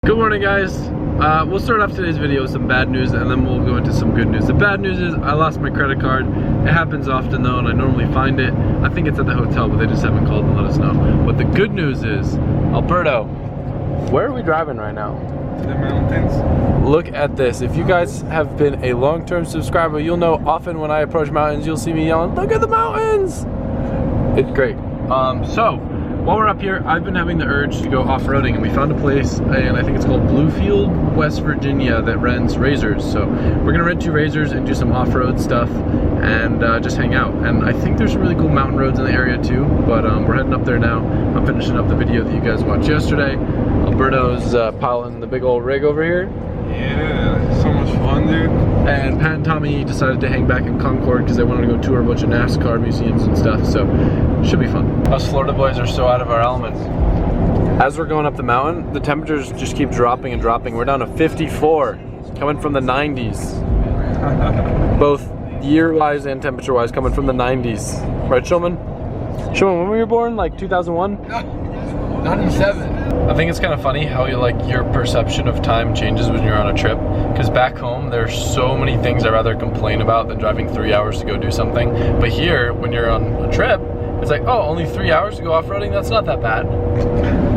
Good morning, guys. We'll start off today's video with some bad news and then we'll go into some good news. The bad news is I lost my credit card. It happens often though, and I normally find it. I think it's at the hotel, but they just haven't called and let us know. But the good news is, Alberto, where are we driving right now? To the mountains. Look at this. If you guys have been a long-term subscriber, you'll know often when I approach mountains, you'll see me yelling, "Look at the mountains!" It's great. So, while we're up here, I've been having the urge to go off-roading, and we found a place, and I think it's called Bluefield, West Virginia, that rents Razors. So we're gonna rent 2 Razors and do some off-road stuff and just hang out. And I think there's some really cool mountain roads in the area too, but we're heading up there now. I'm finishing up the video that you guys watched yesterday. Alberto's piloting the big old rig over here. Yeah, so much fun, dude. And Pat and Tommy decided to hang back in Concord because they wanted to go tour a bunch of NASCAR museums and stuff, so it should be fun. Us Florida boys are so out of our elements. As we're going up the mountain, the temperatures just keep dropping and dropping. We're down to 54, coming from the 90s. Both year-wise and temperature-wise, coming from the 90s. Right, Shulman? Shulman, when were you born? Like 2001? 97. I think it's kind of funny how your perception of time changes when you're on a trip. Because back home, there's so many things I'd rather complain about than driving 3 hours to go do something. But here, when you're on a trip, it's like, oh, only 3 hours to go off-roading? That's not that bad.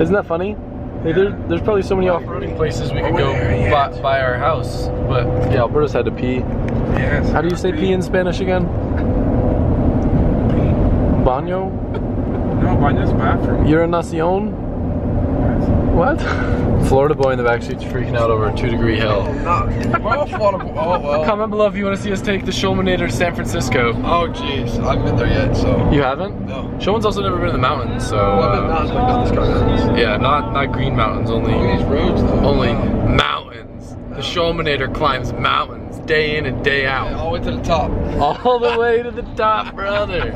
Isn't that funny? Like, there's probably so many off-roading places we could go by our house. But yeah, Alberto's had to pee. Yes. How do you say pee in Spanish again? Baño? No, baño's bathroom. Urinación? What? Florida boy in the backseat's freaking out over a 2-degree hill. Oh, well. Comment below if you want to see us take the Shulmanator to San Francisco. Oh, jeez. I haven't been there yet, so. You haven't? No. Shulman's also never been to the mountains, so. Well, I've been mountains, but not this kind of mountains. Yeah, not green mountains, only These roads, though. only mountains. The Shulmanator climbs mountains day in and day out. Yeah, all the way to the top. All the way to the top, brother.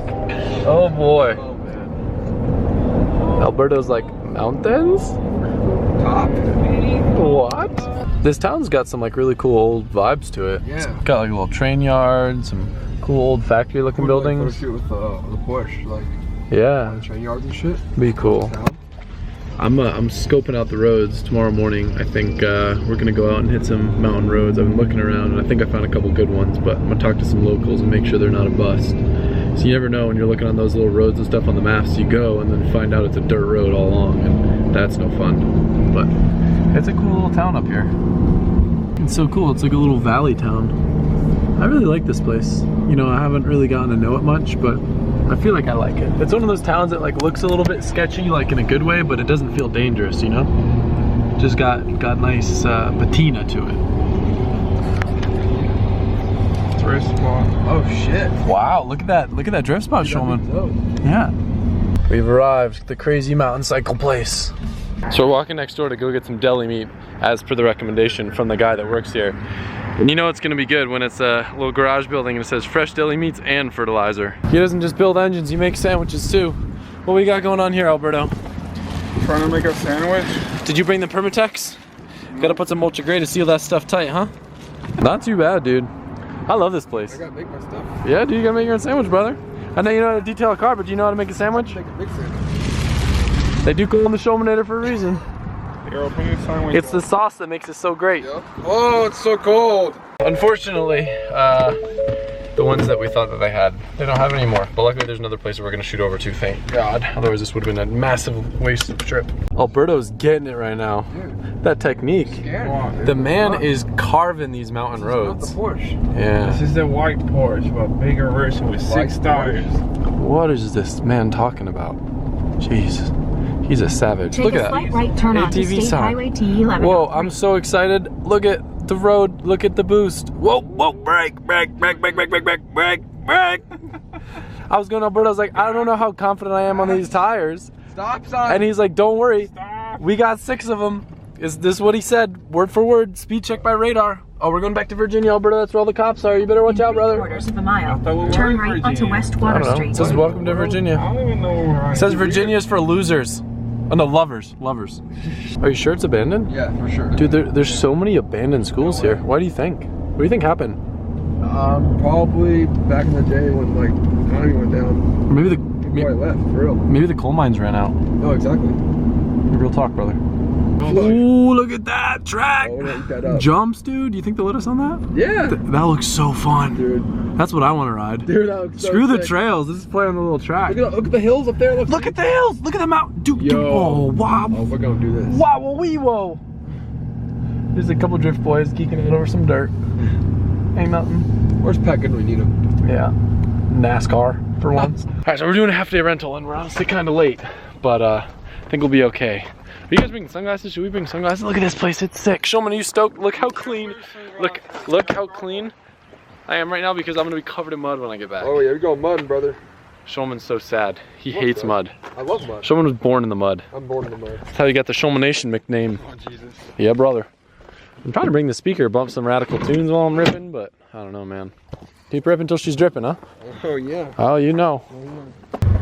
Oh boy. Oh, man. Alberto's like, mountains? Top? What? This town's got some like really cool old vibes to it. Yeah. It's got like a little train yard, some cool old factory looking buildings. Photo shoot with the Porsche, like Yeah, train yards and shit. be cool. I'm scoping out the roads tomorrow morning. I think we're gonna go out and hit some mountain roads. I've been looking around and I think I found a couple good ones, but I'm gonna talk to some locals and make sure they're not a bust. So you never know when you're looking on those little roads and stuff on the maps, you go and then find out it's a dirt road all along, and that's no fun. But it's a cool little town up here. It's so cool, it's like a little valley town. I really like this place. You know, I haven't really gotten to know it much, but I feel like I like it. It's one of those towns that like looks a little bit sketchy, like in a good way, but it doesn't feel dangerous, you know? Just got nice patina to it. Drift spot. Oh shit. Wow, look at that drift spot, Shulman. Yeah. We've arrived at the crazy mountain cycle place. So we're walking next door to go get some deli meat, as per the recommendation from the guy that works here. And you know it's gonna be good when it's a little garage building and it says fresh deli meats and fertilizer. He doesn't just build engines, he makes sandwiches too. What we got going on here, Alberto? Trying to make a sandwich. Did you bring the Permatex? Gotta put some mulch gray to seal that stuff tight, huh? Not too bad, dude. I love this place. I gotta make my stuff. Yeah, dude, you gotta make your own sandwich, brother. I know you know how to detail a car, but do you know how to make a sandwich? Make a big sandwich. They do call them the Shulmanator for a reason. You're opening a sandwich. It's the sauce that makes it so great. Yeah. Oh, it's so cold. Unfortunately, the ones that we thought that they had, they don't have anymore. But luckily there's another place that we're gonna shoot over to, thank God. Otherwise this would have been a massive waste of a trip. Alberto's getting it right now. Dude, That technique. scared. The man is carving these mountain Not roads. the Porsche. Yeah. This is the white Porsche, but bigger version with 6 tires. What is this man talking about? Jeez. He's a savage. Take Look a at slight that. right turn onto ATV State sign. Highway T11. Whoa, I'm so excited. Look at the road. Look at the boost. Whoa, whoa, brake. I was going to Alberto. I was like, I don't know how confident I am on these tires. Stop sign. And he's like, don't worry. Stop. We got 6 of them. Is this what he said? Word for word. Speed check by radar. Oh, we're going back to Virginia, Alberto. That's where all the cops are. You better watch out, brother. Quarters of a mile. thought we were Turn in right onto Virginia. West I Water don't know. Street. It says welcome to Virginia. I don't even know where It says Virginia is for losers. Oh no, lovers. Are you sure it's abandoned? Yeah, for sure. Dude, there's so many abandoned schools here. Why do you think? What do you think happened? Probably back in the day when like the economy went down. Maybe People probably left, for real. maybe the coal mines ran out. No, exactly. Real talk, brother. Ooh, look at that track. I wanna eat that up. Jumps, dude. Do you think they'll let us on that? Yeah. That looks so fun. Dude. That's what I want to ride. Dude, that looks so Screw the sick. trails. Let's just play on the little track. Look at the hills up there. Look at the hills. Look at the mountain. Dude, Yo. dude. Oh, wow. Oh, we're gonna do this. Wow, wee, whoa. There's a couple drift boys geeking it over some dirt. Ain't nothing. Where's Peckin? We need him. Yeah. NASCAR for once. All right, so we're doing a half day rental and we're honestly kind of late, but I think we'll be okay. Are you guys bringing sunglasses? Should we bring sunglasses? Look at this place, it's sick. Showman, are you stoked? Look how clean. Look how clean I am right now because I'm gonna be covered in mud when I get back. Oh yeah, we're going mudding, brother. Showman's so sad. He hates mud. I love mud. Showman was born in the mud. I'm born in the mud. That's how you got the Showmanation nickname. Oh Jesus. Yeah, brother. I'm trying to bring the speaker, bump some radical tunes while I'm ripping, but I don't know, man. Keep ripping until she's dripping, huh? Oh yeah. Oh, you know.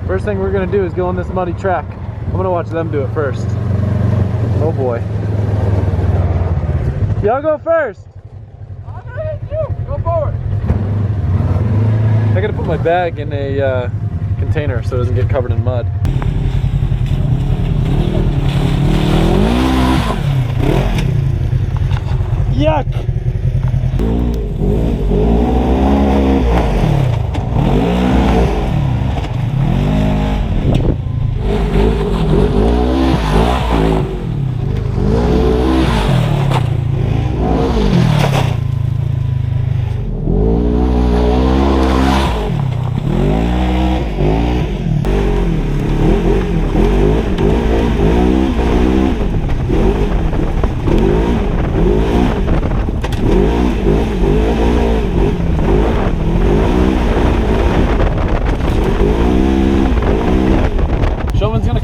First thing we're gonna do is go on this muddy track. I'm gonna watch them do it first. Oh boy. Y'all go first. I'm gonna hit you. Go forward. I gotta put my bag in a container so it doesn't get covered in mud. Yuck!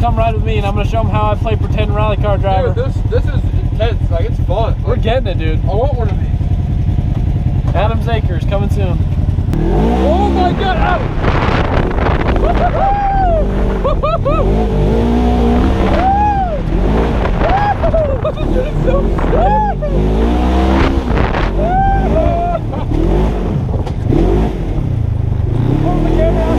Come ride with me and I'm gonna show them how I play pretend rally car driver. Dude, this is intense. Like it's fun. We're getting it, dude. I want one of these. Adam's Acres coming soon. Oh my God! Out! It's so Hold the camera.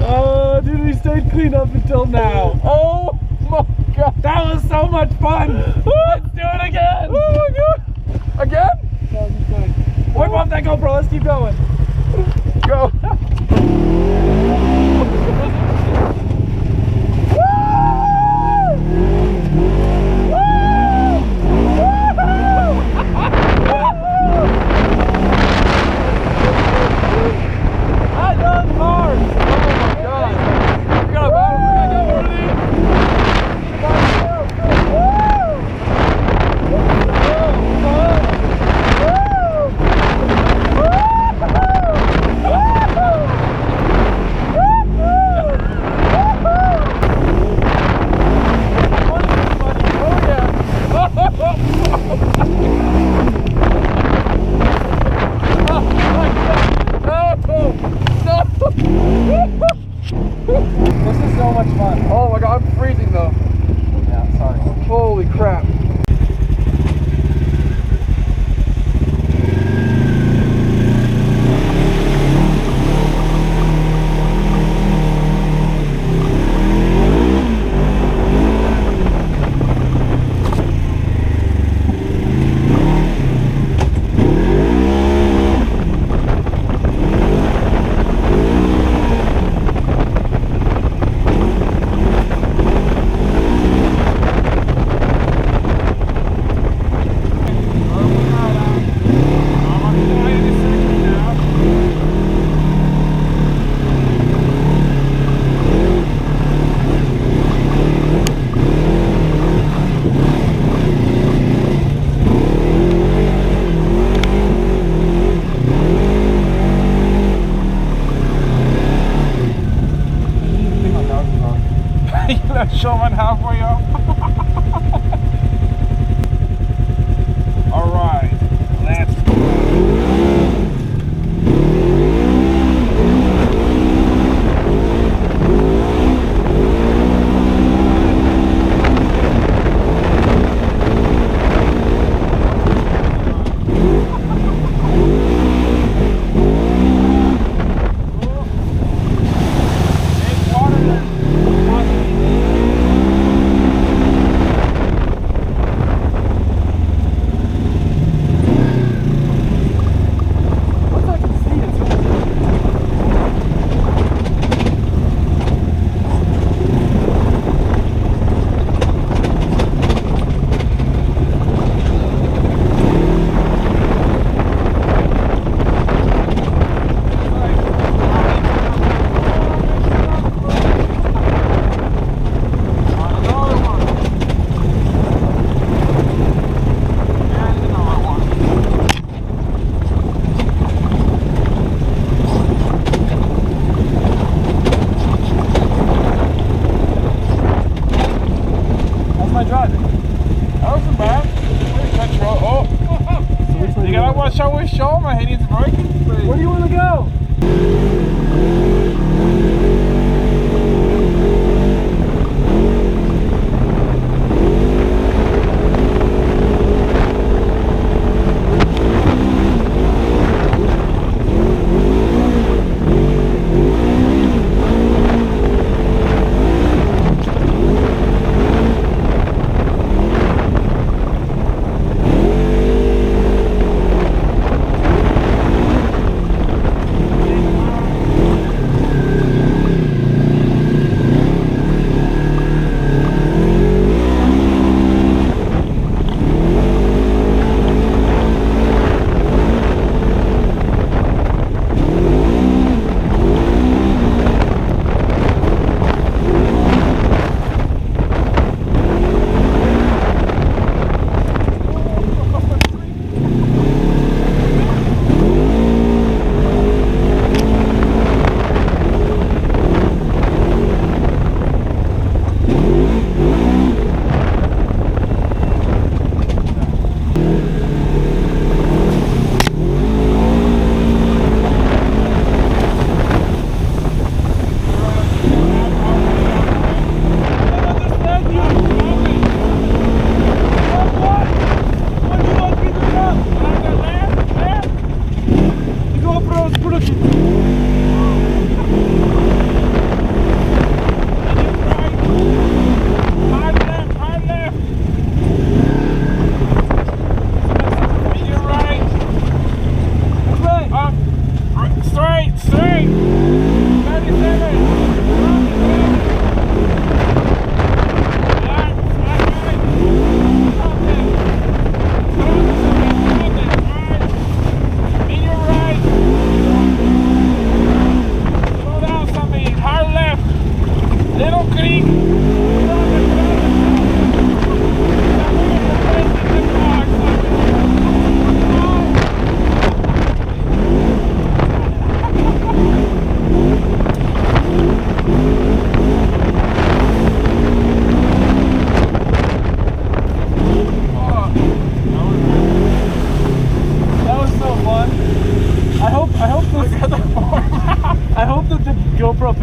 Oh, dude, we stayed clean up until now. Oh my God. That was so much fun. Let's do it again. Oh my God. Again? Whip off that GoPro. Let's keep going. Go. I love cars. Oh my God. We got a battle. This is so much fun. Oh my God, I'm freezing though. Yeah, sorry. Holy crap. Showman halfway up. All right, let's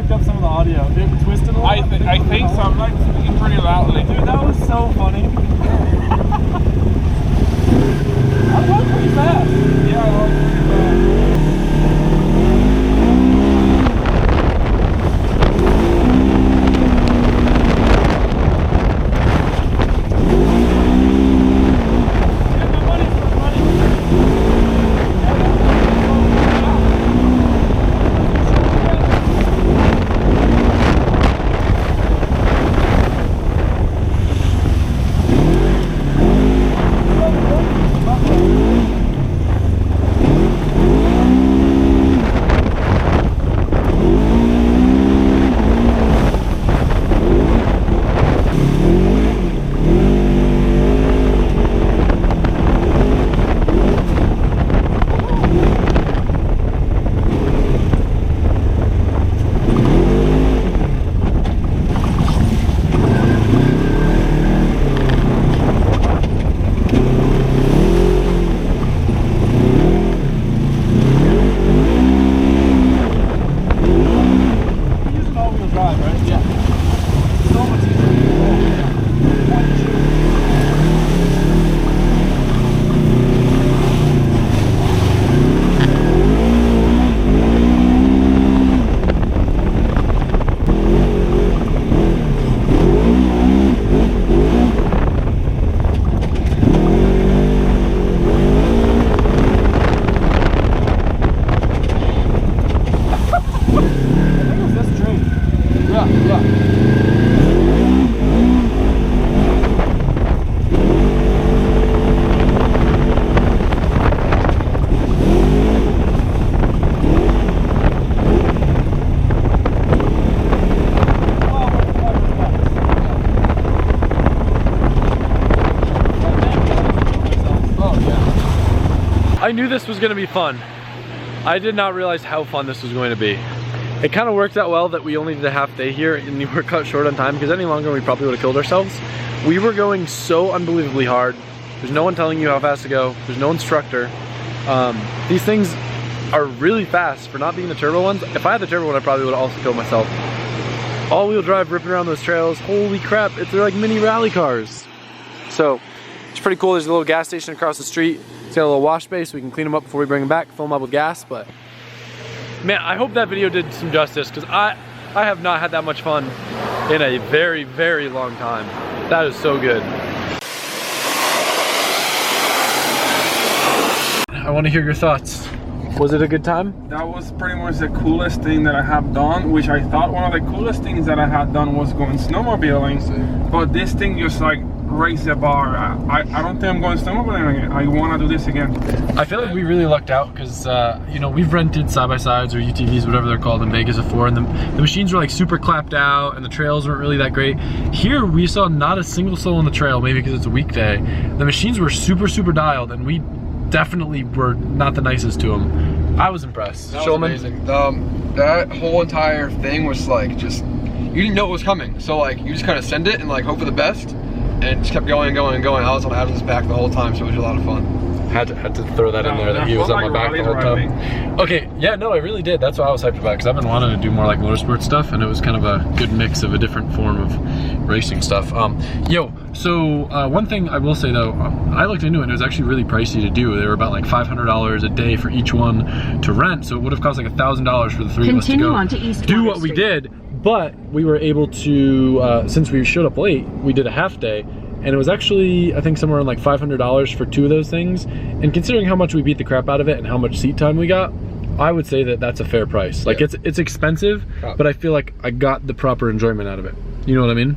picked up some of the audio. It twisted a lot. I think so. I'm like speaking pretty loudly. Dude, that was so funny. I went pretty fast. Yeah, I was pretty fast. I knew this was gonna be fun. I did not realize how fun this was going to be. It kind of worked out well that we only did a half day here and we were cut short on time, because any longer we probably would have killed ourselves. We were going so unbelievably hard. There's no one telling you how fast to go. There's no instructor. These things are really fast for not being the turbo ones. If I had the turbo one, I probably would have also killed myself. All-wheel drive ripping around those trails. Holy crap, they're like mini rally cars. So it's pretty cool. There's a little gas station across the street. It's got a little wash bay so we can clean them up before we bring them back, fill them up with gas. But man, I hope that video did some justice, because I have not had that much fun in a very, very long time. That is so good. I want to hear your thoughts. Was it a good time? That was pretty much the coolest thing that I have done, which I thought one of the coolest things that I had done was going snowmobiling. But this thing just like raised the bar. I don't think I'm going snowmobiling again. I want to do this again. I feel like we really lucked out, because you know, we've rented side-by-sides or UTVs, whatever they're called, in Vegas before, and the machines were like super clapped out and the trails weren't really that great. Here we saw not a single soul on the trail, maybe because it's a weekday. The machines were super, super dialed, and we definitely were not the nicest to them. I was impressed. That was amazing. That whole entire thing was like, just, you didn't know what was coming. So like, you just kind of send it and like hope for the best, and just kept going and going and going. I was on Adam's back the whole time, so it was a lot of fun. Had to throw that in there, that he was on my back the whole time. Okay, yeah, no, I really did. That's why I was hyped about it, because I've been wanting to do more like motorsport stuff, and it was kind of a good mix of a different form of racing stuff. So one thing I will say though, I looked into it and it was actually really pricey to do. They were about like $500 a day for each one to rent, so it would have cost like $1,000 for the three of us to go do what we did. But we were able to, since we showed up late, we did a half day. And it was actually, I think, somewhere around like $500 for two of those things. And considering how much we beat the crap out of it and how much seat time we got, I would say that that's a fair price. Like, it's expensive, but I feel like I got the proper enjoyment out of it. You know what I mean?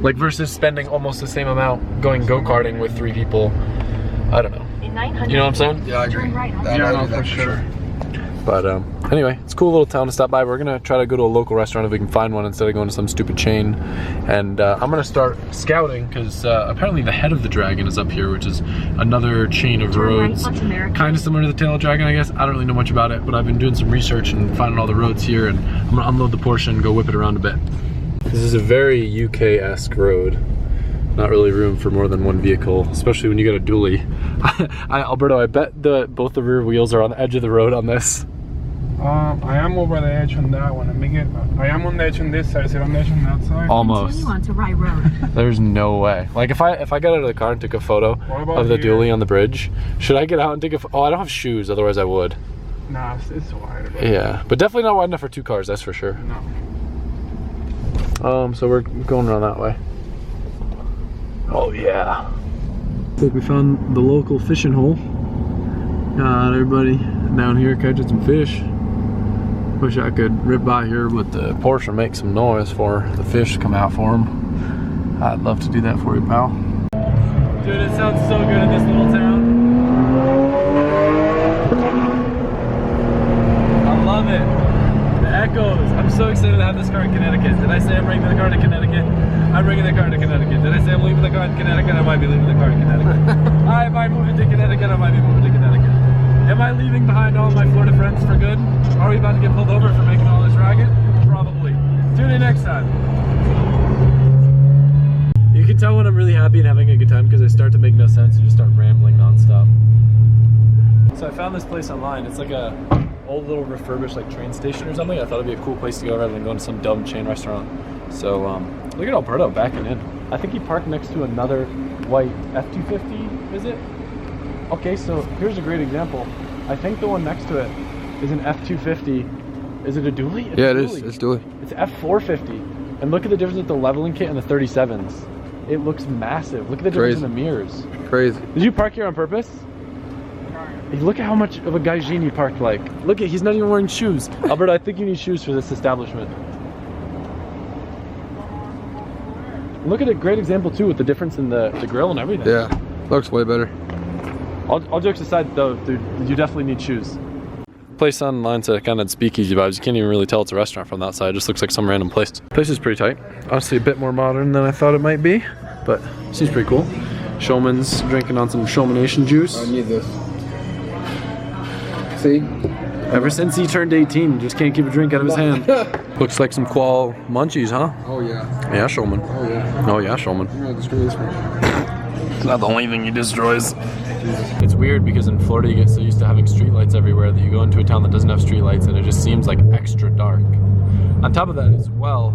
Like, versus spending almost the same amount going go-karting with three people. I don't know. You know what I'm saying? Yeah, I agree. Yeah, for sure. But anyway, it's a cool little town to stop by. We're gonna try to go to a local restaurant if we can find one instead of going to some stupid chain. And I'm gonna start scouting, because apparently the Head of the Dragon is up here, which is another chain of roads, kind of similar to the Tail of the Dragon, I guess. I don't really know much about it, but I've been doing some research and finding all the roads here, and I'm gonna unload the Porsche and go whip it around a bit. This is a very UK-esque road. Not really room for more than one vehicle, especially when you got a dually. Alberto, I bet both the rear wheels are on the edge of the road on this. I am over the edge on that one. I am on the edge on this side. Is it on the edge on that side? Almost. Continue on to Rye Road. There's no way. Like if I got out of the car and took a photo about of the here? dually on the bridge, should I get out and take a oh, I don't have shoes, otherwise I would. Nah, it's wide. But Yeah, but definitely not wide enough for 2 cars, that's for sure. no. So we're going around that way. Oh yeah. Look, we found the local fishing hole. Got everybody down here catching some fish. Wish I could rip by here with the Porsche and make some noise for the fish to come out for them. I'd love to do that for you, pal. Dude, it sounds so good in this little town. I love it. The echoes. I'm so excited to have this car in Connecticut. Did I say I'm bringing the car to Connecticut? I'm bringing the car to Connecticut. Did I say I'm leaving the car in Connecticut? I might be leaving the car in Connecticut. I might move to Connecticut. I might be moving to Connecticut. Am I leaving behind all my Florida friends for good? Are we about to get pulled over for making all this racket? Probably. Tune in next time. You can tell when I'm really happy and having a good time because I start to make no sense and just start rambling nonstop. So I found this place online. It's like a old little refurbished like train station or something. I thought it'd be a cool place to go rather than going to some dumb chain restaurant. So look at Alberto backing in. I think he parked next to another white F-250, is it? Okay, so here's a great example. I think the one next to it is an F-250. Is it a dually? It's Yeah, a it is. dually. It's dually. It's F-450. And look at the difference with the leveling kit and the 37s. It looks massive. Look at the difference in the mirrors. Crazy. Did you park here on purpose? Hey, look at how much of a gaijin you parked like. Look at, he's not even wearing shoes. Alberto, I think you need shoes for this establishment. Look at a great example too with the difference in the grill and everything. Yeah, looks way better. All jokes aside though, dude, you definitely need shoes. Place online to kind of speakeasy vibes. You can't even really tell it's a restaurant from the outside. It just looks like some random place. Place is pretty tight. Honestly, a bit more modern than I thought it might be, but seems pretty cool. Showman's drinking on some Showmanation juice. I need this. See? Ever since he turned 18, just can't keep a drink out of his hand. Looks like some Qual munchies, huh? Oh yeah. Yeah, Showman. Oh yeah. Oh yeah, Showman. I'm gonna destroy this one. It's not the only thing he destroys. It's weird because in Florida you get so used to having streetlights everywhere that you go into a town that doesn't have streetlights and it just seems like extra dark. On top of that as well,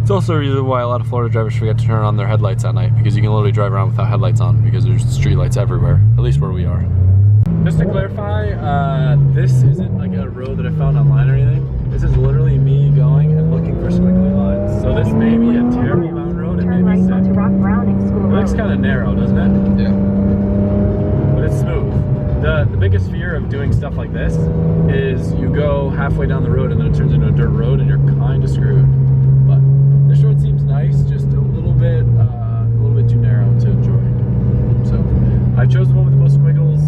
it's also a reason why a lot of Florida drivers forget to turn on their headlights at night because you can literally drive around without headlights on because there's streetlights everywhere, at least where we are. Just to clarify, this isn't like a road that I found online or anything. This is literally me going and looking for squiggly lines. So this may be a terrible mountain road, it Turn may right be onto sick. Rock Browning School It looks Road. kind of narrow, doesn't it? Yeah. But it's smooth. The biggest fear of doing stuff like this is you go halfway down the road and then it turns into a dirt road and you're kind of screwed. But this road seems nice, just a little bit too narrow to enjoy. So I chose the one with the most squiggles.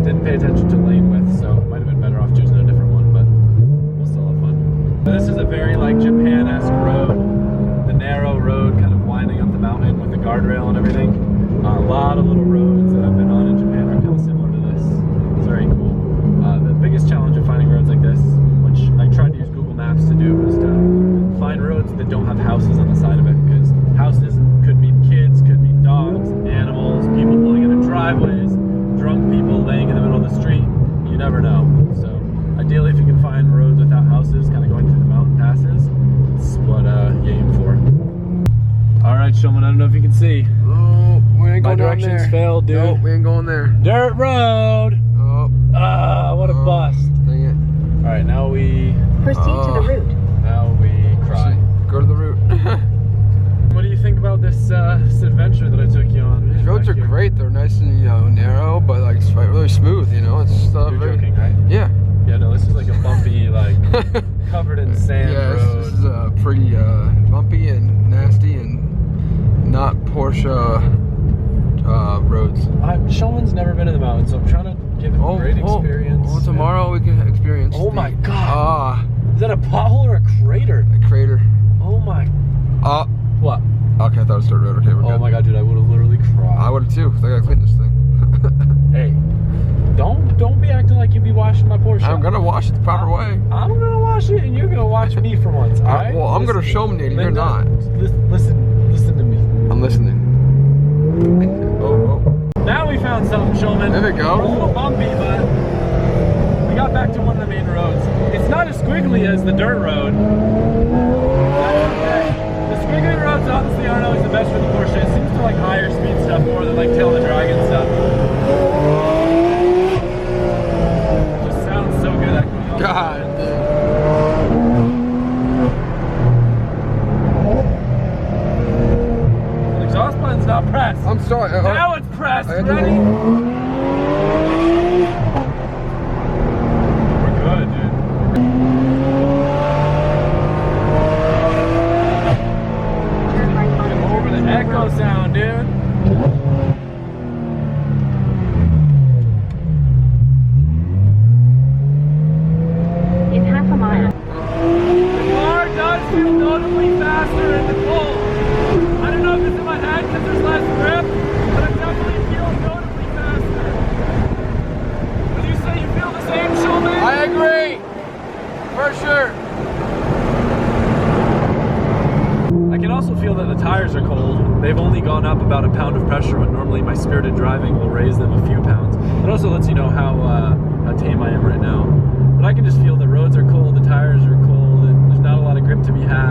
Didn't pay attention to lane width, so it might have been better off choosing a different one, but we'll still have fun. But this is a very like Japan-esque road. The narrow road kind of winding up the mountain with the guardrail and everything. A lot of little roads that I've been on in Japan are kind of similar to this. It's very cool. The biggest challenge of finding roads like this, which I tried to use Google Maps to do, is to find roads that don't have houses on the side of it, because houses could mean kids, could mean dogs, animals, people pulling into driveways, drunk people laying in the middle of the street. You never know. So ideally, if you can find roads without houses, kind of going through the mountain passes, that's what you aim for. All right, Showman, I don't know if you can see. Oh, we ain't My going down directions there. failed, dude. Nope, we ain't going there. Dirt road! Oh. Ah, what a bust. Dang it. All right, now we Proceed to the route. cry. Go to the route. What do you think about this adventure that I took you on? These roads are great. They're nice and narrow, but like it's really smooth. It's You're very. joking, right? Yeah. Yeah, no, this is like a bumpy, like covered in sand Yeah, road. this is pretty bumpy and nasty and not Porsche roads. Showman's never been in the mountains, so I'm trying to give him a great experience. Oh, tomorrow we can experience. Oh my God. Ah, Is that a pothole or a crater? a crater. Oh my. What? Okay, I thought it was dirt road. Okay, we're good. Oh my God, dude, I would have literally cried. I would have too. 'Cause I gotta clean this thing. Hey, don't be acting like you be washing my Porsche. I'm gonna wash it the proper way. I'm gonna wash it, and you're gonna watch me for once. All right? Well, I'm gonna show them, Nate. You're not. Listen to me. I'm listening. Oh. Now we found something, Showman. There we go. We're a little bumpy, but we got back to one of the main roads. It's not as squiggly as the dirt road. That's okay. The squiggly roads honestly aren't always the best for the Porsche. It seems to like higher speed stuff more than like Tail of the Dragon stuff. It just sounds so good that going on. God. The exhaust button's not pressed. I'm sorry. Now it's pressed. I had to- Ready? We're good, dude. Turn right Get onto over the Turnpike echo Road. sound, dude. In half a mile. The car does feel notably faster in the cold. I don't know if it's in my head because there's less grip, but it definitely feels notably faster. Would you say you feel the same, Schulman? I agree. For sure. I can also feel that the tires are cold. They've only gone up about a pound of pressure when normally my spirited driving will raise them a few pounds. It also lets you know how tame I am right now. But I can just feel the roads are cold, the tires are cold, and there's not a lot of grip to be had.